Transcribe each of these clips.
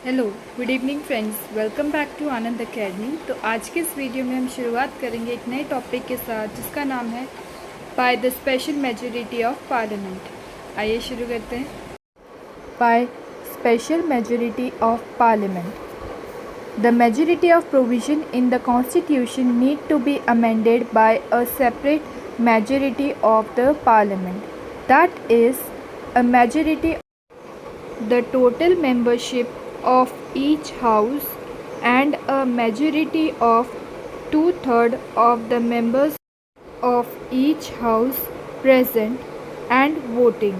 Hello, good evening friends, welcome back to Anand academy. तो आज के इस वीडियो में हम शुरुआत करेंगे एक नए टॉपिक के साथ जिसका नाम है by the special majority of parliament. आइए शुरू करते हैं। By special majority of parliament, the majority of provision in the constitution need to be amended by a separate majority of the parliament, that is a majority the total membership of each house and a majority of two-thirds of the members of each house present and voting.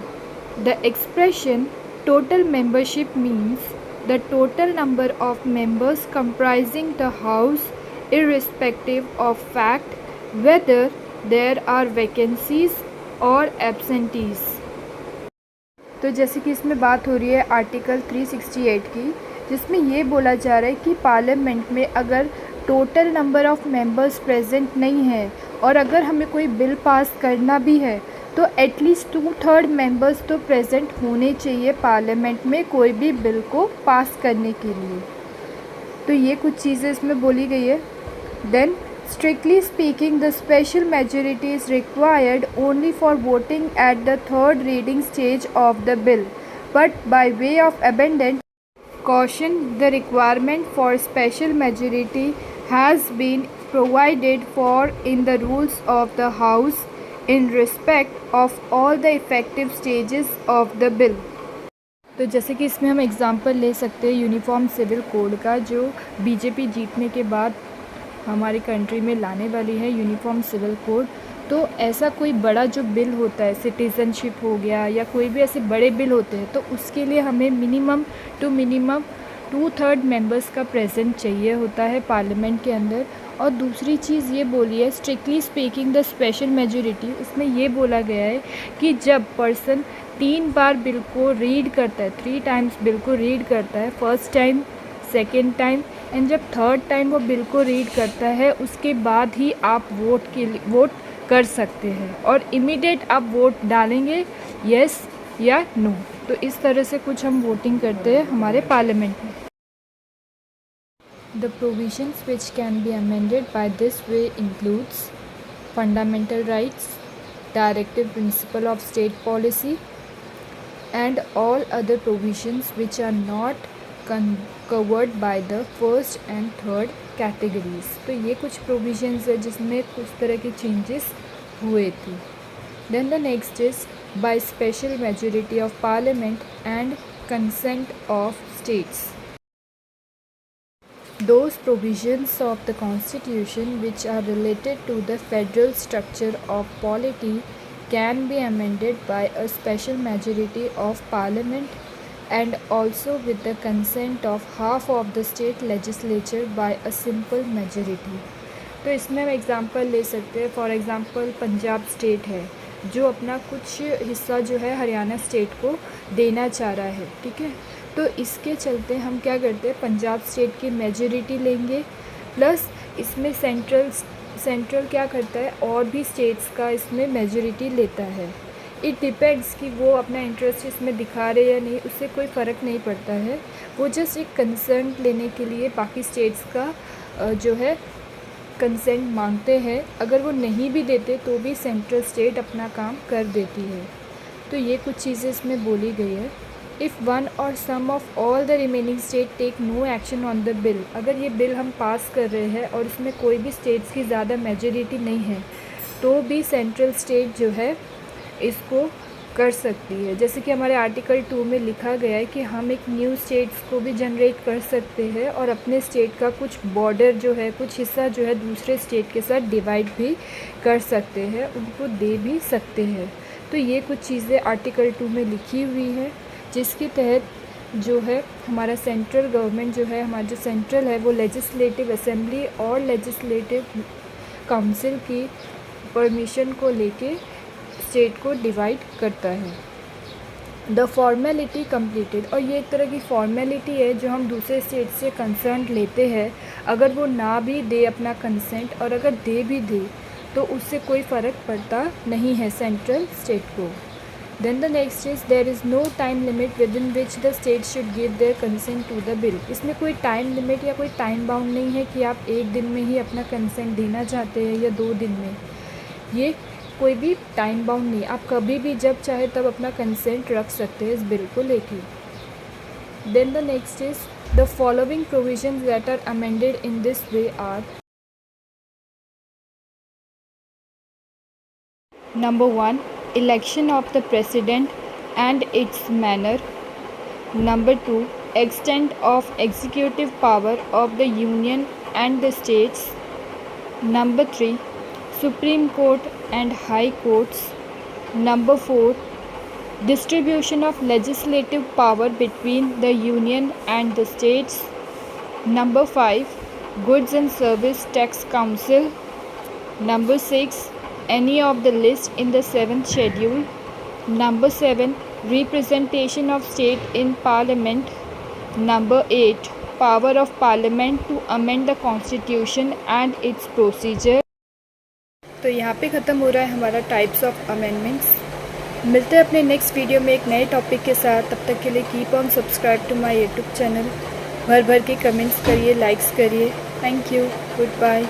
The expression total membership means the total number of members comprising the house irrespective of fact whether there are vacancies or absentees. तो जैसे कि इसमें बात हो रही है article 368 की, जिसमें ये बोला जा रहा है कि पार्लियामेंट में अगर total number of members present नहीं है और अगर हमें कोई बिल पास करना भी है तो एटलीस्ट 2/3 मेंबर्स तो प्रेजेंट होने चाहिए पार्लियामेंट में कोई भी बिल को पास करने के लिए। तो ये कुछ चीज़ें इसमें बोली गई है। Then strictly speaking, the special majority is required only for voting at the third reading stage of the bill, but by way of abundant caution, the requirement for special majority has been provided for in the rules of the House in respect of all the effective stages of the bill. तो जैसे कि इसमें हम example ले सकते हैं uniform civil code का, जो बीजेपी जीतने के बाद हमारी कंट्री में लाने वाली है यूनिफॉर्म सिविल कोड। तो ऐसा कोई बड़ा जो बिल होता है, सिटीज़नशिप हो गया या कोई भी ऐसे बड़े बिल होते हैं, तो उसके लिए हमें मिनिमम 2/3 मेंबर्स का प्रेजेंट चाहिए होता है पार्लियामेंट के अंदर। और दूसरी चीज़ ये बोली है strictly speaking the special majority, उसमें ये बोला गया है कि जब पर्सन 3 बार बिल को रीड करता है, 3 टाइम्स बिल को रीड करता है, first time, second time and जब थर्ड टाइम वो बिल को रीड करता है, उसके बाद ही आप वोट कर सकते हैं और इमीडिएट आप वोट डालेंगे यस या नो। तो इस तरह से कुछ हम वोटिंग करते हैं हमारे पार्लियामेंट में। The provisions which can be amended by this way includes fundamental rights, directive principle of state policy and all other provisions which are not covered by the first and third categories। तो ये कुछ provisions है जिसमें कुछ तरह के changes हुए थे। Then the next is by special majority of parliament and consent of states, those provisions of the constitution which are related to the federal structure of polity can be amended by a special majority of parliament and also with the consent of half of the state legislature by a simple majority। तो इसमें हम example ले सकते हैं। For example Punjab state है जो अपना कुछ हिस्सा जो है हरियाणा स्टेट को देना चाह रहा है, ठीक है। तो इसके चलते हम क्या करते हैं, पंजाब स्टेट की मेजॉरिटी लेंगे प्लस इसमें सेंट्रल क्या करता है और भी स्टेट्स का इसमें मेजॉरिटी लेता है। इट डिपेंड्स कि वो अपना इंटरेस्ट इसमें दिखा रहे या नहीं, उससे कोई फ़र्क नहीं पड़ता है। वो जस्ट एक कंसेंट लेने के लिए बाकी स्टेट्स का जो है कंसेंट मांगते हैं। अगर वो नहीं भी देते तो भी सेंट्रल स्टेट अपना काम कर देती है। तो ये कुछ चीज़ें इसमें बोली गई है। इफ़ वन और some of all the remaining state take no action on the bill, अगर ये बिल हम पास कर रहे हैं और इसमें कोई भी स्टेट्स की ज़्यादा मेजॉरिटी नहीं है तो भी सेंट्रल स्टेट जो है इसको कर सकती है। जैसे कि हमारे आर्टिकल 2 में लिखा गया है कि हम एक न्यू स्टेट्स को भी जनरेट कर सकते हैं और अपने स्टेट का कुछ बॉर्डर जो है, कुछ हिस्सा जो है दूसरे स्टेट के साथ डिवाइड भी कर सकते हैं, उनको दे भी सकते हैं। तो ये कुछ चीज़ें आर्टिकल 2 में लिखी हुई है जिसके तहत जो है हमारा सेंट्रल गवर्नमेंट जो है, हमारा जो सेंट्रल है वो लेजिस्लेटिव असेंबली और लेजिस्लेटिव काउंसिल की परमिशन को लेके स्टेट को डिवाइड करता है। द फॉर्मेलिटी कंप्लीटेड, और ये एक तरह की फॉर्मेलिटी है जो हम दूसरे स्टेट से कंसेंट लेते हैं। अगर वो ना भी दे अपना कंसेंट और अगर दे भी दे तो उससे कोई फ़र्क पड़ता नहीं है सेंट्रल स्टेट को। Then the next is there is no time limit within which the state should give their consent to the bill. इसमें कोई टाइम लिमिट या कोई टाइम बाउंड नहीं है कि आप 1 दिन में ही अपना कंसेंट देना चाहते हैं या 2 दिन में, ये कोई भी टाइम बाउंड नहीं, आप कभी भी जब चाहे तब अपना कंसेंट रख सकते हैं इस बिल को लेके। Then the next is the following provisions that are amended in this way are: Number 1. Election of the President and its manner. Number 2. Extent of executive power of the Union and the states. Number 3. Supreme Court and High Courts. Number 4. Distribution of legislative power between the Union and the states. Number 5. Goods and Service Tax Council. Number 6. Any of the list in the 7th schedule. Number 7. Representation of state in parliament. Number 8. Power of parliament to amend the constitution and its procedure. तो यहाँ पे ख़त्म हो रहा है हमारा types of amendments. मिलते हैं अपने नेक्स्ट वीडियो में एक नए टॉपिक के साथ। तब तक के लिए keep on subscribe to my YouTube channel. भर भर के कमेंट्स करिए, लाइक्स करिए। Thank you, good bye.